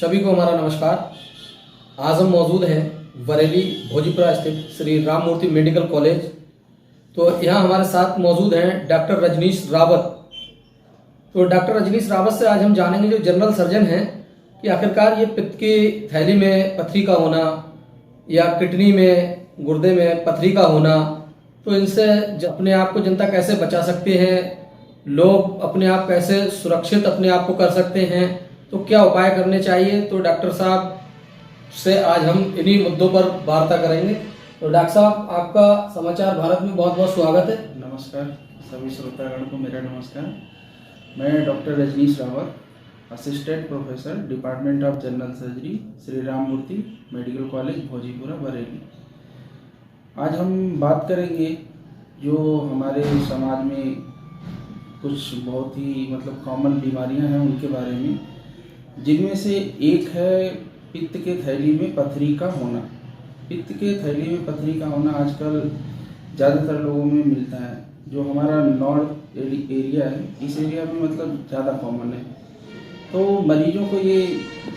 सभी को हमारा नमस्कार। आज हम मौजूद हैं बरेली भोजीपुरा स्थित श्री राम मूर्ति मेडिकल कॉलेज। तो यहाँ हमारे साथ मौजूद हैं डॉक्टर रजनीश रावत। तो डॉक्टर रजनीश रावत से आज हम जानेंगे, जो जनरल सर्जन हैं, कि आखिरकार ये पित्त की थैली में पथरी का होना या किडनी में, गुर्दे में पथरी का होना, तो इनसे अपने आप को जनता कैसे बचा सकते हैं, लोग अपने आप कैसे सुरक्षित अपने आप को कर सकते हैं, तो क्या उपाय करने चाहिए। तो डॉक्टर साहब से आज हम इन्हीं मुद्दों पर वार्ता करेंगे। तो डॉक्टर साहब, आपका समाचार भारत में बहुत बहुत स्वागत है। नमस्कार सभी श्रोतागण को मेरा नमस्कार। मैं doctor Rajneesh Rawat, assistant professor, department of general surgery, Shri Ram Murti medical college Bhojipura Bareilly. आज हम बात करेंगे जो हमारे समाज में कुछ बहुत ही कॉमन बीमारियां हैं उनके बारे में, जिनमें से एक है पित्त के थैली में पथरी का होना। पित्त के थैली में पथरी का होना आजकल ज़्यादातर लोगों में मिलता है। जो हमारा नॉर्थ एरिया है, इस एरिया में ज़्यादा कॉमन है। तो मरीजों को ये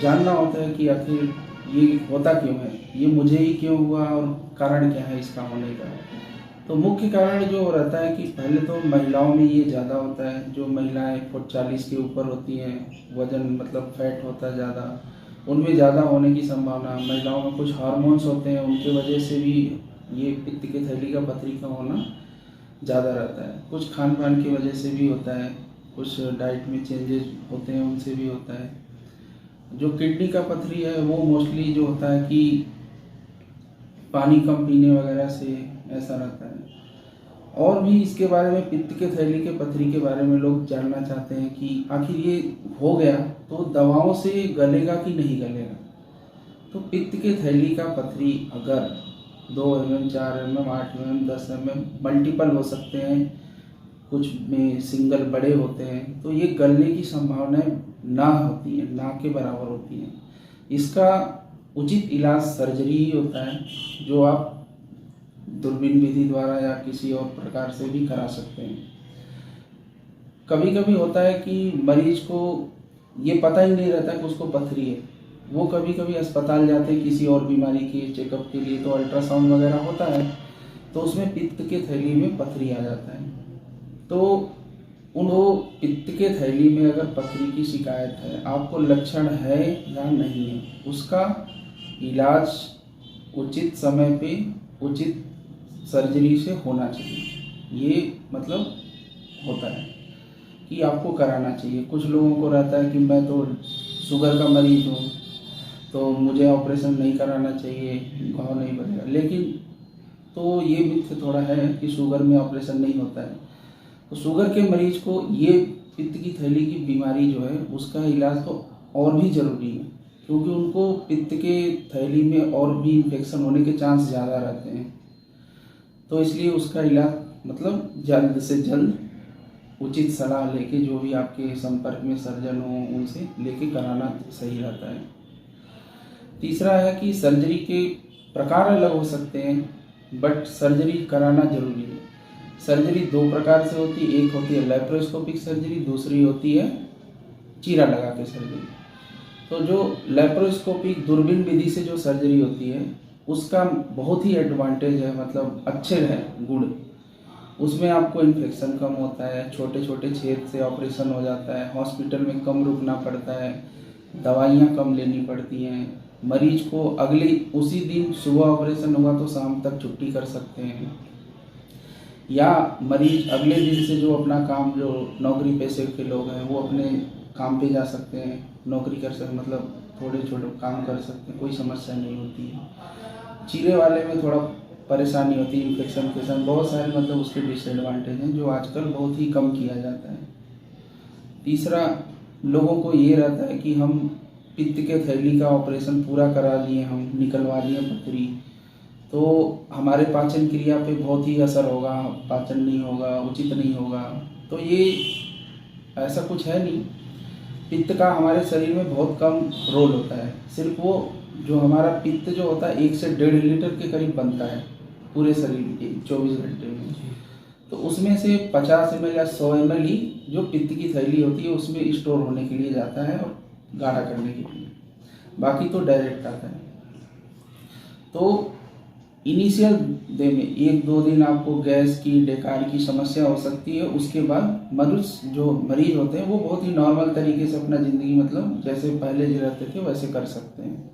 जानना होता है कि आखिर ये होता क्यों है, ये मुझे ही क्यों हुआ और कारण क्या है इसका होने का। तो मुख्य कारण जो रहता है कि पहले तो महिलाओं में ये ज़्यादा होता है। जो महिलाएं 40 के ऊपर होती हैं, वजन फैट होता है ज़्यादा, उनमें ज़्यादा होने की संभावना। महिलाओं में कुछ हार्मोन्स होते हैं, उनके वजह से भी ये पित्त की थैली का पथरी का होना ज़्यादा रहता है। कुछ खान पान की वजह से भी होता है, कुछ डाइट में चेंजेस होते हैं उनसे भी होता है। जो किडनी का पथरी है वो मोस्टली जो होता है कि पानी कम पीने वगैरह से ऐसा रहता है। और भी इसके बारे में, पित्त के थैली के पथरी के बारे में लोग जानना चाहते हैं कि आखिर ये हो गया तो दवाओं से गलेगा कि नहीं गलेगा। तो पित्त के थैली का पथरी अगर 2 mm, 4 mm, 8 mm, 10 mm multiple हो सकते हैं, कुछ में सिंगल बड़े होते हैं, तो ये गलने की संभावनाएं ना होती हैं, ना के बराबर होती हैं। इसका उचित इलाज सर्जरी ही होता है, जो आप दूरबीन विधि द्वारा या किसी और प्रकार से भी करा सकते हैं। कभी कभी होता है कि मरीज को ये पता ही नहीं रहता कि उसको पथरी है। वो कभी कभी अस्पताल जाते हैं किसी और बीमारी के चेकअप के लिए, तो अल्ट्रासाउंड वगैरह होता है, तो उसमें पित्त के थैली में पथरी आ जाता है। तो उनको पित्त के थैली में अगर पथरी की शिकायत है, आपको लक्षण है या नहीं है, उसका इलाज उचित समय पे उचित सर्जरी से होना चाहिए। ये होता है कि आपको कराना चाहिए। कुछ लोगों को रहता है कि मैं तो शुगर का मरीज हूँ, तो मुझे ऑपरेशन नहीं कराना चाहिए, घाव नहीं बनेगा। लेकिन तो ये मिथ थोड़ा है कि शुगर में ऑपरेशन नहीं होता है। तो शुगर के मरीज को ये पित्त की थैली की बीमारी जो है उसका इलाज तो और भी ज़रूरी है, क्योंकि उनको पित्त के थैली में और भी इन्फेक्शन होने के चांस ज़्यादा रहते हैं। तो इसलिए उसका इलाज जल्द से जल्द उचित सलाह लेके, जो भी आपके संपर्क में सर्जन हो उनसे लेके कराना सही रहता है। तीसरा है कि सर्जरी के प्रकार अलग हो सकते हैं, बट सर्जरी कराना जरूरी है। सर्जरी 2 प्रकार से होती है। एक होती है लैप्रोस्कोपिक सर्जरी, दूसरी होती है चीरा लगा के सर्जरी। तो जो लैप्रोस्कोपिक दूरबीन विधि से जो सर्जरी होती है उसका बहुत ही एडवांटेज है, अच्छे हैं गुण। उसमें आपको इन्फेक्शन कम होता है, छोटे छोटे छेद से ऑपरेशन हो जाता है, हॉस्पिटल में कम रुकना पड़ता है, दवाइयाँ कम लेनी पड़ती हैं। मरीज को उसी दिन सुबह ऑपरेशन होगा तो शाम तक छुट्टी कर सकते हैं, या मरीज अगले दिन से जो अपना काम, जो नौकरी पेशे के लोग हैं वो अपने काम पे जा सकते हैं, नौकरी कर सकते, थोड़े छोटे काम कर सकते हैं, कोई समस्या नहीं होती है। चीरे वाले में थोड़ा परेशानी होती है, इन्फेक्शन के साथ बहुत सारे उसके डिसएडवांटेज हैं, जो आजकल बहुत ही कम किया जाता है। तीसरा, लोगों को ये रहता है कि हम पित्त के थैली का ऑपरेशन पूरा करा लिए, हम निकलवा लिए पथरी, तो हमारे पाचन क्रिया पे बहुत ही असर होगा, पाचन नहीं होगा, उचित नहीं होगा। तो ये ऐसा कुछ है नहीं। पित्त का हमारे शरीर में बहुत कम रोल होता है। सिर्फ वो जो हमारा पित्त जो होता है 1 से 1.5 लीटर के करीब बनता है पूरे शरीर के 24 घंटे में। तो उसमें से 50 ml या 100 ml ही जो पित्त की थैली होती है उसमें स्टोर होने के लिए जाता है और गाढ़ा करने के लिए। बाकी तो डायरेक्ट आता है। तो इनिशियल डे में 1-2 दिन आपको गैस की, डेकार की समस्या हो सकती है। उसके बाद मनुष्य जो मरीज होते हैं वो बहुत ही नॉर्मल तरीके से अपना ज़िंदगी मतलब जैसे पहले जो रहते थे वैसे कर सकते हैं।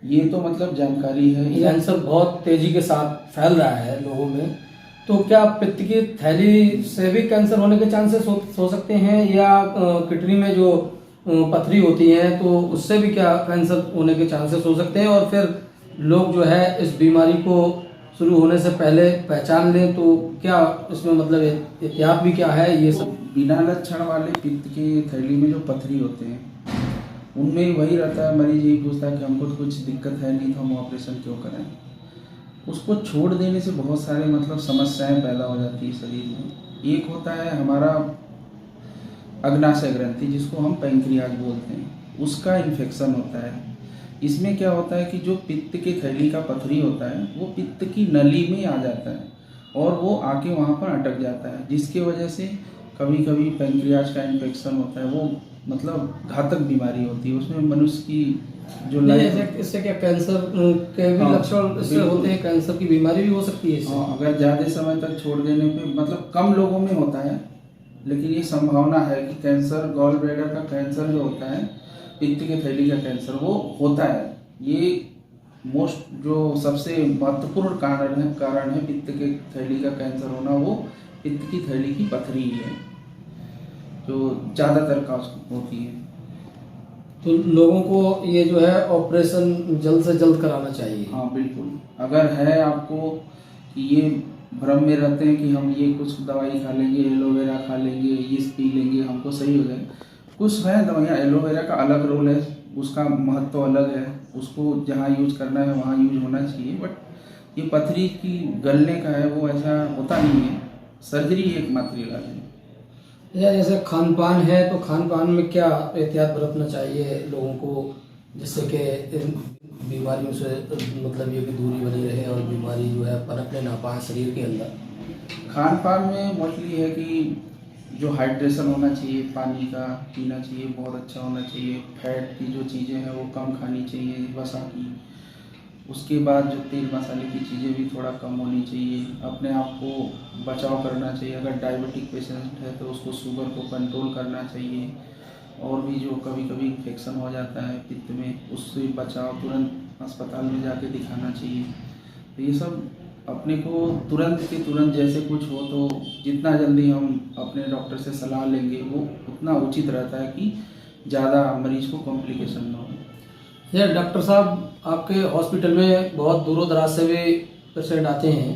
ये तो मतलब जानकारी है। कैंसर बहुत तेजी के साथ फैल रहा है लोगों में, तो क्या पित्त की थैली से भी कैंसर होने के चांसेस हो सकते हैं, या किडनी में जो पथरी होती है तो उससे भी क्या कैंसर होने के चांसेस हो सकते हैं? और फिर लोग जो है इस बीमारी को शुरू होने से पहले पहचान लें तो क्या इसमें मतलब एहतियात भी क्या है ये सब? बिना लक्षण वाले पित्त की थैली में जो पथरी होते हैं उनमें वही रहता है, मरीज यही पूछता है कि हमको तो कुछ दिक्कत है नहीं तो हम ऑपरेशन क्यों करें। उसको छोड़ देने से बहुत सारे मतलब समस्याएं पैदा हो जाती है शरीर में। एक होता है हमारा अग्नाशय ग्रंथि जिसको हम पैंक्रियाज बोलते हैं, उसका इन्फेक्शन होता है। इसमें क्या होता है कि जो पित्त की थैली का पथरी होता है वो पित्त की नली में आ जाता है और वो आके वहाँ पर अटक जाता है, जिसकी वजह से कभी कभी पैंक्रियाज का इन्फेक्शन होता है। वो मतलब घातक बीमारी होती है, उसमें मनुष्य की जो लाइफ। इससे क्या कैंसर के भी लक्षण इससे होते हैं? कैंसर की बीमारी भी हो सकती है इससे? अगर ज़्यादा समय तक छोड़ देने पे मतलब कम लोगों में होता है, लेकिन ये संभावना है कि कैंसर, गॉल ब्लैडर का कैंसर जो होता है, पित्त की थैली का कैंसर वो होता है। ये मोस्ट जो सबसे महत्वपूर्ण कारण है पित्त की थैली का कैंसर होना, वो पित्त की थैली की पथरी ही है जो ज़्यादातर काज होती है। तो लोगों को ये जो है ऑपरेशन जल्द से जल्द कराना चाहिए। हाँ बिल्कुल। अगर है आपको कि ये भ्रम में रहते हैं कि हम ये कुछ दवाई खा लेंगे, एलोवेरा खा लेंगे, ये पी लेंगे हमको सही हो जाए, कुछ है दवाइयाँ। एलोवेरा का अलग रोल है, उसका महत्व अलग है, उसको जहाँ यूज करना है वहाँ यूज होना चाहिए। बट ये पथरी की गलने का है वो ऐसा होता नहीं है। सर्जरी एकमात्र इलाज है। या जैसे खान पान है तो खान पान में क्या एहतियात बरतना चाहिए लोगों को, जिससे कि इन बीमारियों से मतलब ये कि दूरी बनी रहे और बीमारी जो है पनपने ना पाए शरीर के अंदर? खान पान में मोस्टली है कि जो हाइड्रेशन होना चाहिए, पानी का पीना चाहिए, बहुत अच्छा होना चाहिए। फैट की जो चीज़ें हैं वो कम खानी चाहिए, वसा की। उसके बाद जो तेल मसाले की चीज़ें भी थोड़ा कम होनी चाहिए। अपने आप को बचाव करना चाहिए। अगर डायबिटिक पेशेंट है तो उसको शुगर को कंट्रोल करना चाहिए। और भी जो कभी कभी इन्फेक्शन हो जाता है पित्त में, उससे बचाव तुरंत अस्पताल में जाके दिखाना चाहिए। तो ये सब अपने को तुरंत के तुरंत जैसे कुछ हो तो जितना जल्दी हम अपने डॉक्टर से सलाह लेंगे वो उतना उचित रहता है कि ज़्यादा मरीज को कॉम्प्लिकेशन ना हो। या डॉक्टर साहब, आपके हॉस्पिटल में बहुत दूरों दराज से भी पेशेंट आते हैं,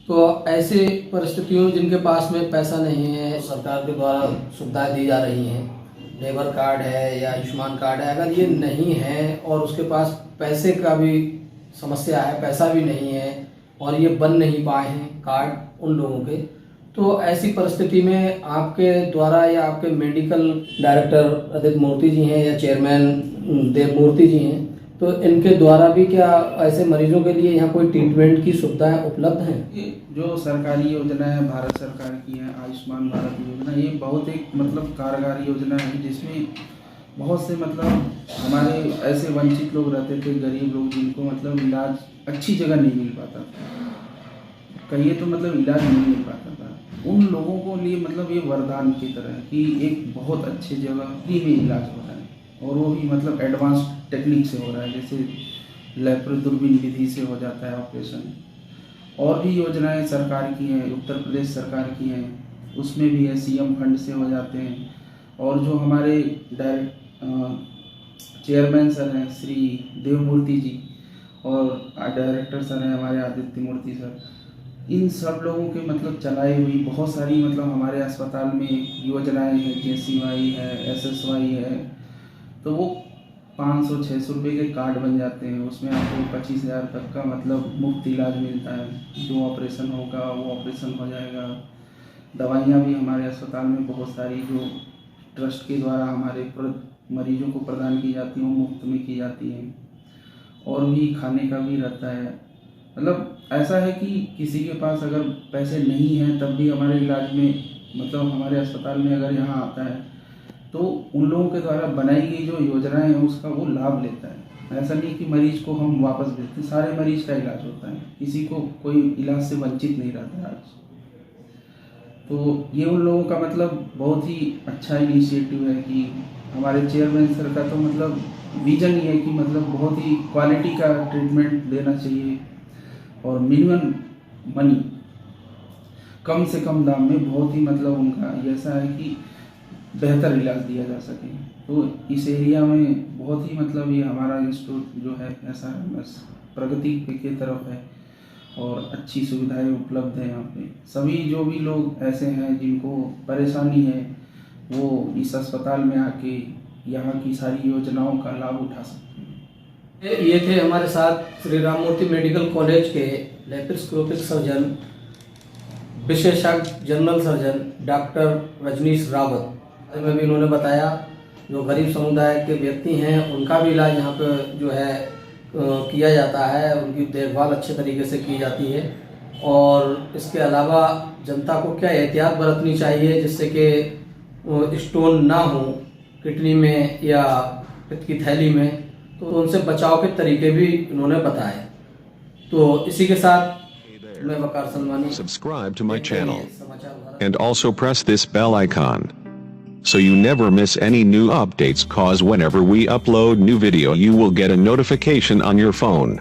तो ऐसे परिस्थितियों जिनके पास में पैसा नहीं है, सरकार के द्वारा सुविधाएं दी जा रही हैं, लेबर कार्ड है या आयुष्मान कार्ड है, अगर ये नहीं है और उसके पास पैसे का भी समस्या है, पैसा भी नहीं है और ये बन नहीं पाए हैं कार्ड उन लोगों के, तो ऐसी परिस्थिति में आपके द्वारा या आपके मेडिकल डायरेक्टर अदित मूर्ति जी हैं या चेयरमैन देव मूर्ति जी हैं, तो इनके द्वारा भी क्या ऐसे मरीजों के लिए यहाँ कोई ट्रीटमेंट की सुविधाएं उपलब्ध हैं? ये जो सरकारी योजना है भारत सरकार की है, आयुष्मान भारत योजना, ये बहुत एक मतलब कारगर योजना है जिसमें बहुत से मतलब हमारे ऐसे वंचित लोग रहते थे, गरीब लोग, जिनको मतलब इलाज अच्छी जगह नहीं मिल पाता था, कहिए तो मतलब इलाज नहीं मिल पाता था। उन लोगों को लिए मतलब ये वरदान की तरह है कि एक बहुत अच्छी जगह फ्री में इलाज हो रहा है, और वो भी मतलब एडवांस टेक्निक से हो रहा है, जैसे लेप्रो दूरबीन विधि से हो जाता है ऑपरेशन। और भी योजनाएं सरकार की हैं, उत्तर प्रदेश सरकार की हैं, उसमें भी है, सीएम फंड से हो जाते हैं। और जो हमारे चेयरमैन सर हैं श्री देव मूर्ति जी, और डायरेक्टर सर हैं हमारे आदित्य मूर्ति सर, इन सब लोगों के मतलब चलाई हुई बहुत सारी मतलब हमारे अस्पताल में योजनाएं हैं, JCY है, SSY है। तो वो 500-600 रुपये के कार्ड बन जाते हैं, उसमें आपको 25,000 तक का मतलब मुफ्त इलाज मिलता है। जो ऑपरेशन होगा वो ऑपरेशन हो जाएगा। दवाइयाँ भी हमारे अस्पताल में बहुत सारी जो ट्रस्ट के द्वारा हमारे मरीजों को प्रदान की जाती हैं वो मुफ्त में की जाती हैं। और भी खाने का भी रहता है। मतलब ऐसा है कि किसी के पास अगर पैसे नहीं हैं तब भी हमारे इलाज में मतलब हमारे अस्पताल में अगर यहाँ आता है तो उन लोगों के द्वारा बनाई गई जो योजनाएं हैं उसका वो लाभ लेता है। ऐसा नहीं कि मरीज को हम वापस भेजते, सारे मरीज का इलाज होता है, किसी को कोई इलाज से वंचित नहीं रहता है आज। तो ये उन लोगों का मतलब बहुत ही अच्छा इनिशिएटिव है कि हमारे चेयरमैन सर का तो मतलब विजन ही है कि मतलब बहुत ही क्वालिटी का ट्रीटमेंट देना चाहिए और मिनिमम मनी, कम से कम दाम में बहुत ही मतलब उनका ऐसा है कि बेहतर इलाज दिया जा सके। तो इस एरिया में बहुत ही मतलब ये हमारा इंस्टीट्यूट जो है SRMS प्रगति के तरफ है और अच्छी सुविधाएं उपलब्ध है यहाँ पे। सभी जो भी लोग ऐसे हैं जिनको परेशानी है वो इस अस्पताल में आके यहाँ की सारी योजनाओं का लाभ उठा सकते हैं। ये थे हमारे साथ श्री राम मूर्ति मेडिकल कॉलेज के लेप्रोस्कोपिक सर्जन विशेषज्ञ general surgeon doctor Rajneesh Rawat. में भी उन्होंने बताया जो गरीब समुदाय के व्यक्ति हैं उनका भी इलाज यहाँ पे जो है किया जाता है, उनकी देखभाल अच्छे तरीके से की जाती है। और इसके अलावा जनता को क्या एहतियात बरतनी चाहिए जिससे कि स्टोन ना हो किडनी में या पित्त की थैली में, तो उनसे बचाव के तरीके भी उन्होंने बताए। तो इसी के साथ मैं वकार Salmani. Subscribe to my channel and also press this bell icon so you never miss any new updates, cause whenever we upload new video you will get a notification on your phone.